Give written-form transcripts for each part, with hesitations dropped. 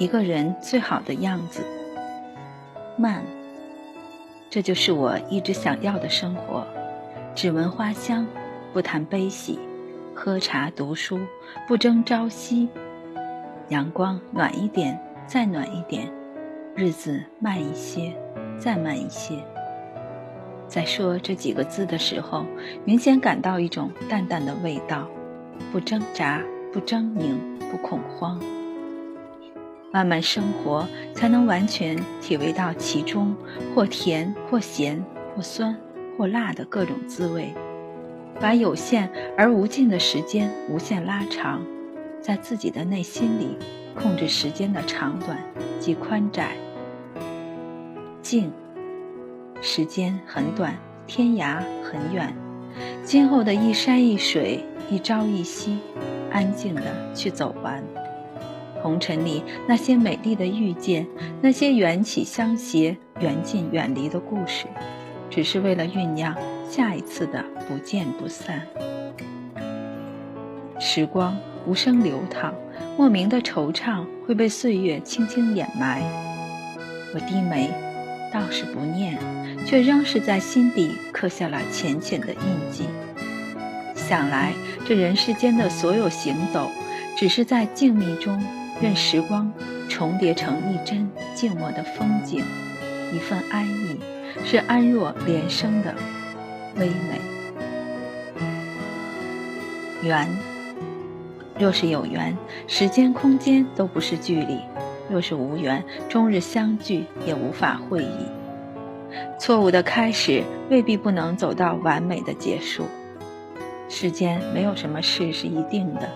一个人最好的样子。慢，这就是我一直想要的生活。只闻花香，不谈悲喜，喝茶读书，不争朝夕。阳光暖一点，再暖一点，日子慢一些，再慢一些。在说这几个字的时候，明显感到一种淡淡的味道，不挣扎，不狰狞，不恐慌。慢慢生活，才能完全体味到其中或甜或咸或酸或辣的各种滋味，把有限而无尽的时间无限拉长，在自己的内心里控制时间的长短及宽窄。静，时间很短，天涯很远，今后的一山一水，一朝一夕，安静地去走完。红尘里那些美丽的遇见，那些缘起相携、缘尽远离的故事，只是为了酝酿下一次的不见不散。时光无声流淌，莫名的惆怅会被岁月轻轻掩埋。我低眉，倒是不念，却仍是在心底刻下了浅浅的印记。想来这人世间的所有行走，只是在静谧中任时光重叠成一帧静默的风景，一份安逸，是安若连生的微美。缘，若是有缘，时间空间都不是距离；若是无缘，终日相聚也无法会意。错误的开始未必不能走到完美的结束。世间没有什么事是一定的，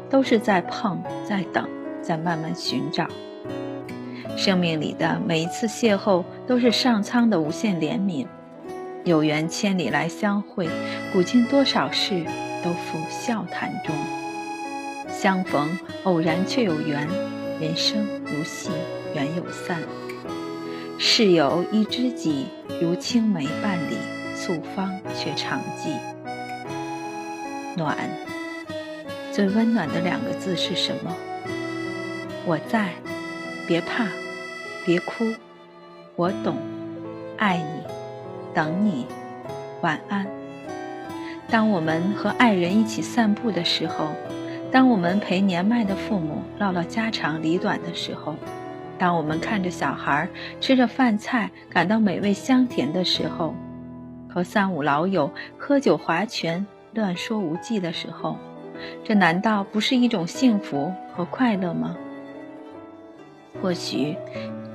都是在碰，在等，在慢慢寻找。生命里的每一次邂逅都是上苍的无限怜悯，有缘千里来相会，古今多少事都付笑谈中。相逢偶然却有缘，人生如戏，缘有散。世有一知己，如青梅半里，素芳却常记。暖，最温暖的2个字是什么？我在，别怕，别哭，我懂，爱你，等你，晚安。当我们和爱人一起散步的时候，当我们陪年迈的父母唠唠家长里短的时候，当我们看着小孩吃着饭菜感到美味香甜的时候，和3、5老友喝酒划拳乱说无忌的时候，这难道不是一种幸福和快乐吗？或许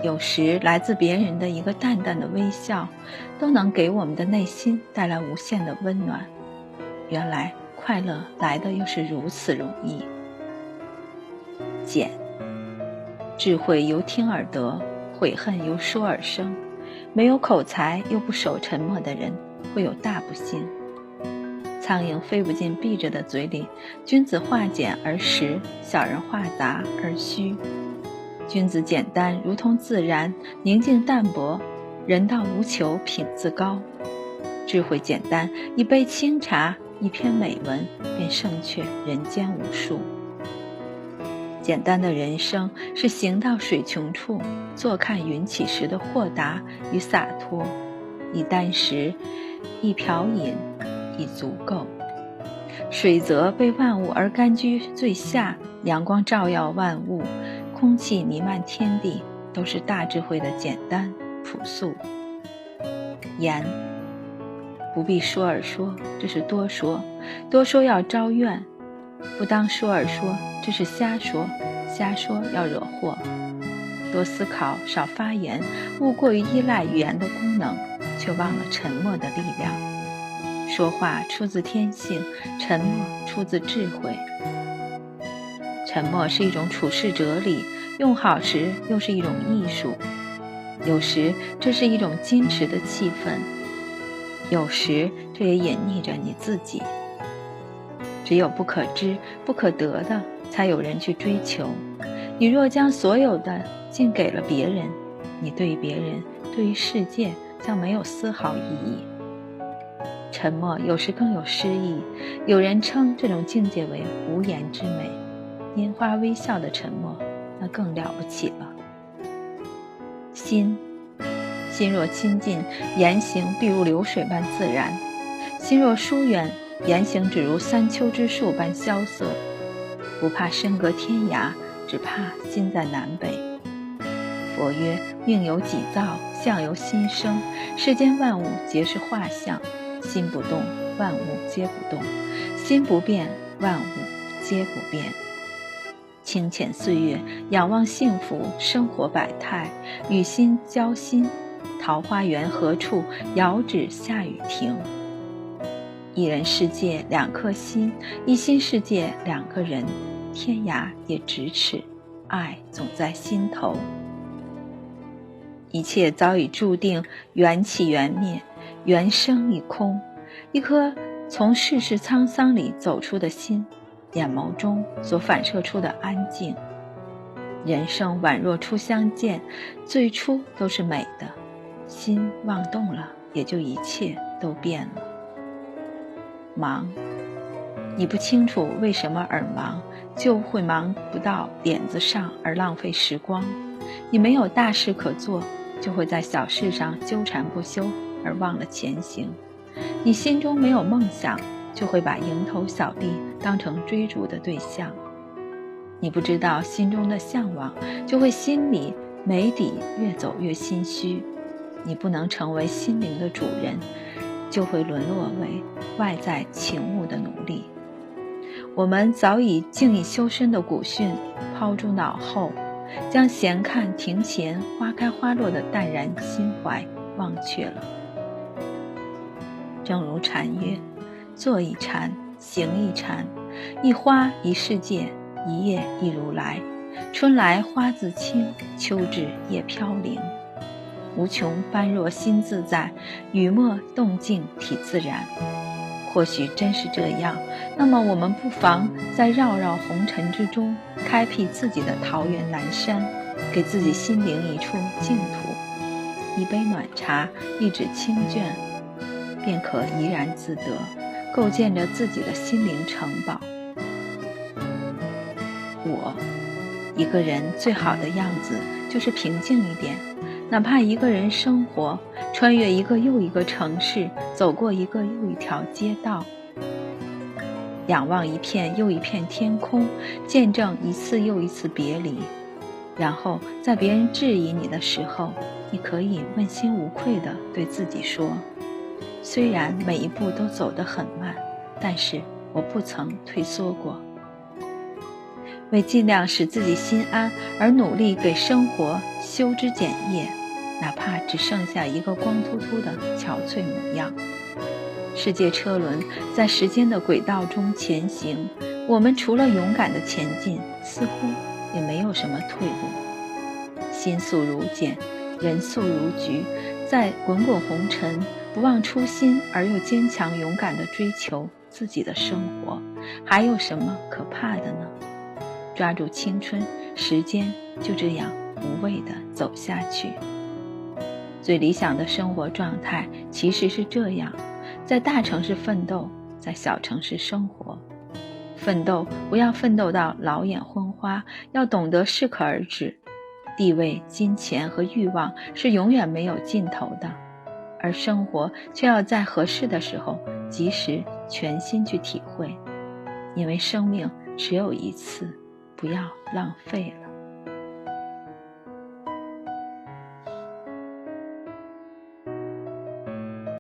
有时来自别人的一个淡淡的微笑，都能给我们的内心带来无限的温暖。原来快乐来的又是如此容易。简，智慧由听而得，悔恨由说而生。没有口才又不守沉默的人，会有大不幸。苍蝇飞不进闭着的嘴里，君子化简而实，小人化杂而虚。君子简单如同自然，宁静淡泊，人道无求，品自高。智慧简单，一杯清茶，一篇美文，便胜却人间无数。简单的人生是行到水穷处，坐看云起时的豁达与洒脱。一箪食，一瓢饮，已足够。水泽被万物而甘居最下，阳光照耀万物，空气弥漫天地，都是大智慧的简单朴素。言，不必说而说，这是多说，多说要招怨；不当说而说，这是瞎说，瞎说要惹祸。多思考，少发言，勿过于依赖语言的功能，却忘了沉默的力量。说话出自天性，沉默出自智慧。沉默是一种处世哲理，用好时又是一种艺术。有时这是一种矜持的气氛，有时这也隐匿着你自己。只有不可知不可得的，才有人去追求。你若将所有的尽给了别人，你对于别人，对于世界将没有丝毫意义。沉默有时更有诗意，有人称这种境界为无言之美。拈花微笑的沉默，那更了不起了。心若亲近，言行必如流水般自然；心若疏远，言行只如山丘之树般萧瑟。不怕身隔天涯，只怕心在南北。佛曰：命由己造，相由心生。世间万物皆是画像，心不动，万物皆不动；心不变，万物皆不变。清浅岁月，仰望幸福，生活百态，与心交心。桃花源何处？遥指下雨停。一人世界两颗心，一心世界两个人。天涯也咫尺，爱总在心头。一切早已注定，缘起缘灭，缘生一空。一颗从世事沧桑里走出的心，眼眸中所反射出的安静。人生宛若初相见，最初都是美的，心妄动了，也就一切都变了。忙，你不清楚为什么而忙，就会忙不到点子上而浪费时光。你没有大事可做，就会在小事上纠缠不休而忘了前行。你心中没有梦想，就会把蝇头小利当成追逐的对象。你不知道心中的向往，就会心里没底，越走越心虚。你不能成为心灵的主人，就会沦落为外在情物的奴隶。我们早已静以修身的古训抛诸脑后，将闲看庭前花开花落的淡然心怀忘却了。正如禅曰：坐一禅，行一禅，一花一世界，一叶一如来。春来花自清，秋至叶飘零。无穷般若心自在，雨墨动静体自然。或许真是这样，那么我们不妨在绕绕红尘之中，开辟自己的桃源南山，给自己心灵一处净土。一杯暖茶，一纸清卷，便可怡然自得，构建着自己的心灵城堡。一个人最好的样子就是平静一点，哪怕一个人生活，穿越一个又一个城市，走过一个又一条街道，仰望一片又一片天空，见证一次又一次别离。然后在别人质疑你的时候，你可以问心无愧地对自己说，虽然每一步都走得很慢，但是我不曾退缩过。为尽量使自己心安而努力给生活修枝剪叶，哪怕只剩下一个光秃秃的憔悴模样。世界车轮在时间的轨道中前行，我们除了勇敢的前进，似乎也没有什么退路。心速如简，人速如菊，在滚滚红尘，不忘初心而又坚强勇敢地追求自己的生活，还有什么可怕的呢？抓住青春，时间就这样无畏地走下去。最理想的生活状态其实是这样，在大城市奋斗，在小城市生活。奋斗不要奋斗到老眼昏花，要懂得适可而止。地位、金钱和欲望是永远没有尽头的，而生活却要在合适的时候及时全心去体会，因为生命只有一次，不要浪费了。